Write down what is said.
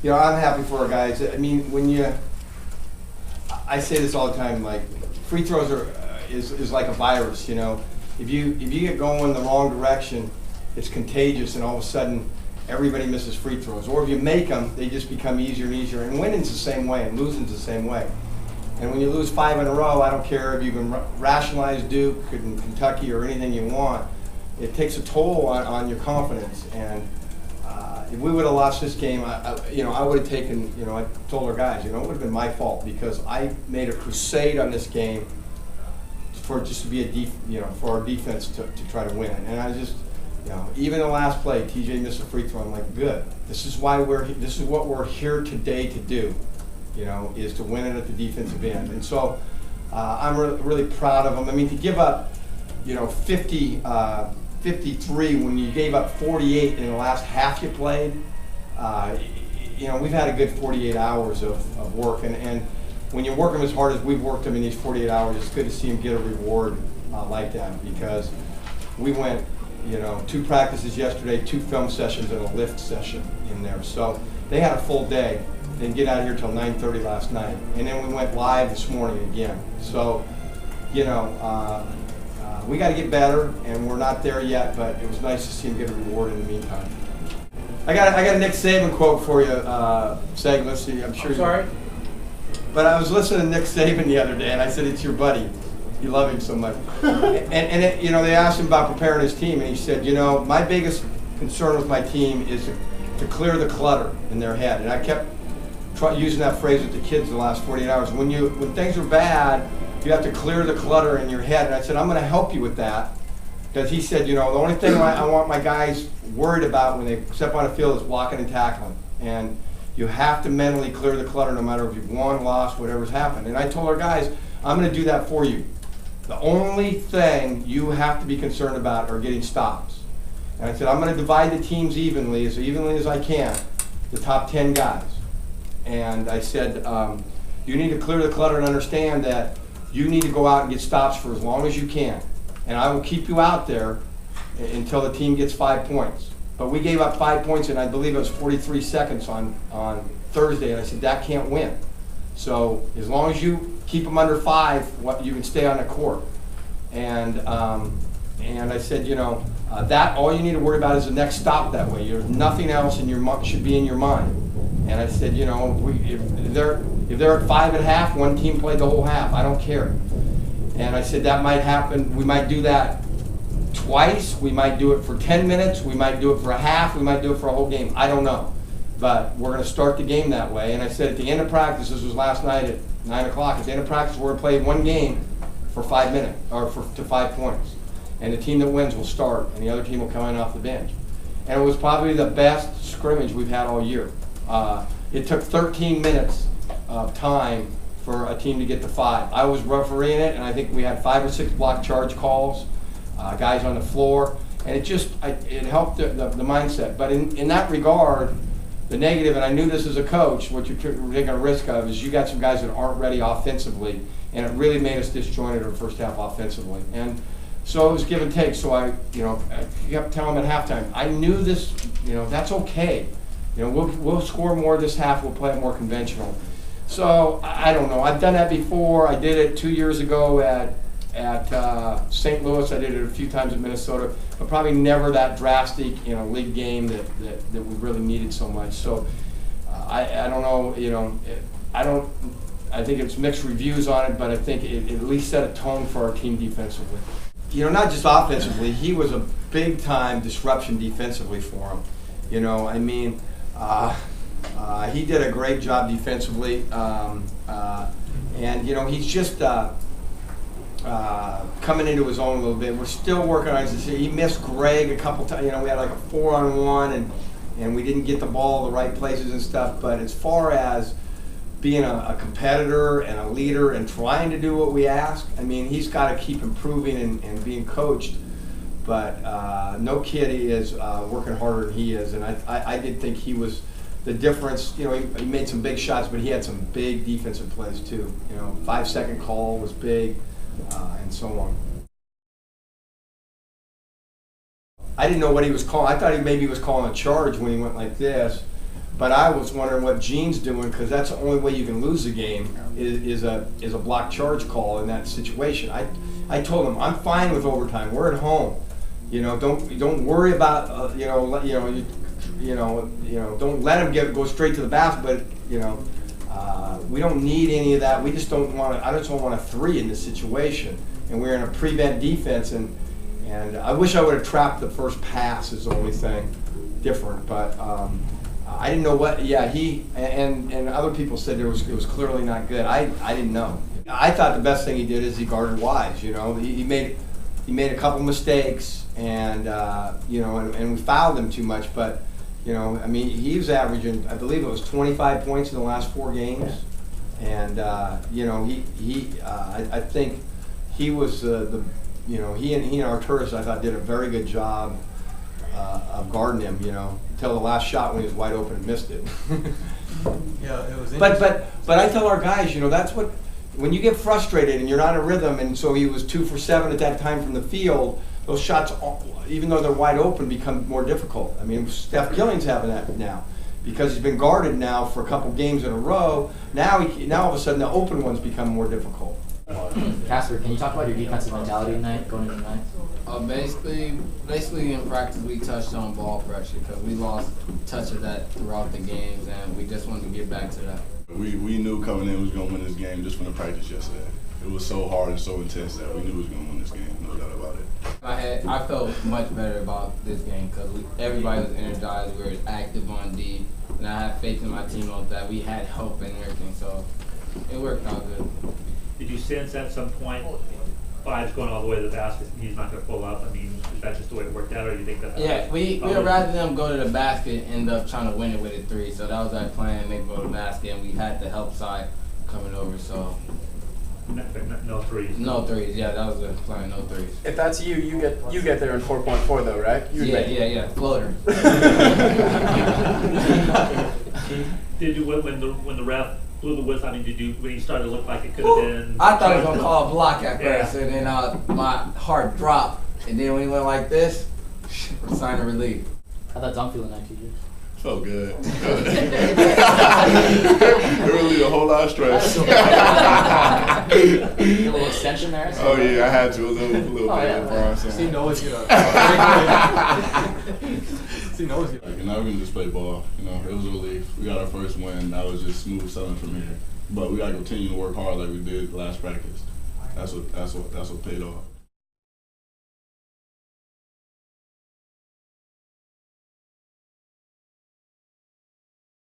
I'm happy for our guys. I mean, I say this all the time, like, free throws is like a virus, If you get going the wrong direction, it's contagious, and all of a sudden, everybody misses free throws. Or if you make them, they just become easier and easier. And winning's the same way, and losing's the same way. And when you lose 5 in a row, I don't care if you can rationalize Duke and Kentucky or anything you want. It takes a toll on your confidence. And if we would have lost this game, I would have taken, I told our guys, it would have been my fault because I made a crusade on this game for it just to be for our defense to try to win it. And I just, even in the last play, TJ missed a free throw. I'm like, good. This is what we're here today to do, is to win it at the defensive end. And so I'm really proud of them. I mean, to give up, 53 when you gave up 48 in the last half you played, we've had a good 48 hours of work. And when you work them as hard as we've worked them in these 48 hours, it's good to see them get a reward like that, because we went, 2 practices yesterday, 2 film sessions, and a lift session in there. So they had a full day. They didn't get out of here till 9:30 last night. And then we went live this morning again. So, we got to get better, and we're not there yet, but it was nice to see him get a reward in the meantime. I got a Nick Saban quote for you, Seg. Let's see. I'm sorry. But I was listening to Nick Saban the other day, and I said, it's your buddy. You love him so much. They asked him about preparing his team, and he said, my biggest concern with my team is to clear the clutter in their head. And I kept using that phrase with the kids the last 48 hours. When things are bad, you have to clear the clutter in your head. And I said, I'm going to help you with that. Because he said, the only thing I want my guys worried about when they step on the field is blocking and tackling. And you have to mentally clear the clutter no matter if you've won, lost, whatever's happened. And I told our guys, I'm going to do that for you. The only thing you have to be concerned about are getting stops. And I said, I'm going to divide the teams evenly as I can, the top 10 guys. And I said, you need to clear the clutter and understand that you need to go out and get stops for as long as you can. And I will keep you out there until the team gets 5 points. But we gave up 5 points, and I believe it was 43 seconds on Thursday, and I said, that can't win. So as long as you keep them under 5, you can stay on the court. And I said, that all you need to worry about is the next stop that way. There's nothing else should be in your mind. And I said, if they're at 5.5, one team played the whole half. I don't care. And I said that might happen. We might do that twice. We might do it for 10 minutes. We might do it for a half. We might do it for a whole game. I don't know. But we're going to start the game that way. And I said at the end of practice, this was last night at 9 o'clock, at the end of practice, we're going to play one game for 5 minutes, or to 5 points. And the team that wins will start, and the other team will come in off the bench. And it was probably the best scrimmage we've had all year. It took 13 minutes of time for a team to get to 5. I was refereeing it, and I think we had 5 or 6 block charge calls, guys on the floor, and it helped the mindset. But in that regard, the negative, and I knew this as a coach, what you're taking a risk of is you got some guys that aren't ready offensively, and it really made us disjointed in the first half offensively. And so it was give and take. So I kept telling them at halftime, I knew this, that's okay. We'll score more this half. We'll play it more conventional. So I don't know. I've done that before. I did it 2 years ago at St. Louis. I did it a few times in Minnesota, but probably never that drastic in a league game that we really needed so much. So I don't know. I think it's mixed reviews on it, but I think it at least set a tone for our team defensively. Not just offensively. He was a big time disruption defensively for him. He did a great job defensively, and he's just coming into his own a little bit. We're still working on it. He missed Greg a couple times. We had like a 4-on-1, and we didn't get the ball the right places and stuff. But as far as being a competitor and a leader and trying to do what we ask, he's got to keep improving and being coached. But no kid is working harder than he is, and I did think he was the difference. He made some big shots, but he had some big defensive plays too. 5-second call was big, and so on. I didn't know what he was calling. I thought he maybe was calling a charge when he went like this, But I was wondering what Gene's doing, because that's the only way you can lose a game is a block charge call in that situation. I told him I'm fine with overtime. We're at home. Don't worry about don't let him go straight to the basket. But we don't need any of that. We just don't want to. I just don't want a 3 in this situation. And we're in a prevent defense, and I wish I would have trapped the first pass. Is the only thing different, but. I didn't know what. Yeah, he and other people said it was clearly not good. I didn't know. I thought the best thing he did is he guarded Wise. He made a couple mistakes, and and we fouled him too much. But I mean, he was averaging, I believe it was 25 points in the last 4 games, and I think he was he and Arturis, I thought, did a very good job of guarding him. Until the last shot when he was wide open and missed it. Yeah, it was. But I tell our guys, that's what, when you get frustrated and you're not in a rhythm, and so he was 2 for 7 at that time from the field. Those shots, even though they're wide open, become more difficult. I mean, Steph Killing's having that now because he's been guarded now for a couple games in a row. Now all of a sudden the open ones become more difficult. Casper, can you talk about your defensive mentality tonight, going into tonight? Basically in practice we touched on ball pressure because we lost touch of that throughout the games, and we just wanted to get back to that. We knew coming in we was going to win this game just from the practice yesterday. It was so hard and so intense that we knew we was going to win this game, no doubt about it. I felt much better about this game because everybody was energized, we were active on D, and I had faith in my teammates that we had help and everything, so it worked out good. Did you sense at some point Five's going all the way to the basket and he's not going to pull up? I mean, is that just the way it worked out, or do you think that? Yeah, we would rather them go to the basket and end up trying to win it with a 3. So that was our plan. They go to the basket, and we had the help side coming over. So No threes. no 3s. Yeah, that was the plan. No 3s. If that's you get there in 4.4 though, right? Yeah. Floater. Did you when the ref blew the whistle? I mean, when he started to look like it could have been? I thought he was gonna call a block at first, and then my heart dropped, and then when he went like this, sign of relief. How'd that dunk feel tonight, TJ? Felt good. It relieved a whole lot of stress. A little extension there. So Oh yeah, I had to a little bit. See, knows you know. See, knows you. And now we can just play ball. It was a relief. We got our first win. Now it's just smooth sailing from here. But we gotta continue to work hard like we did last practice. That's what paid off.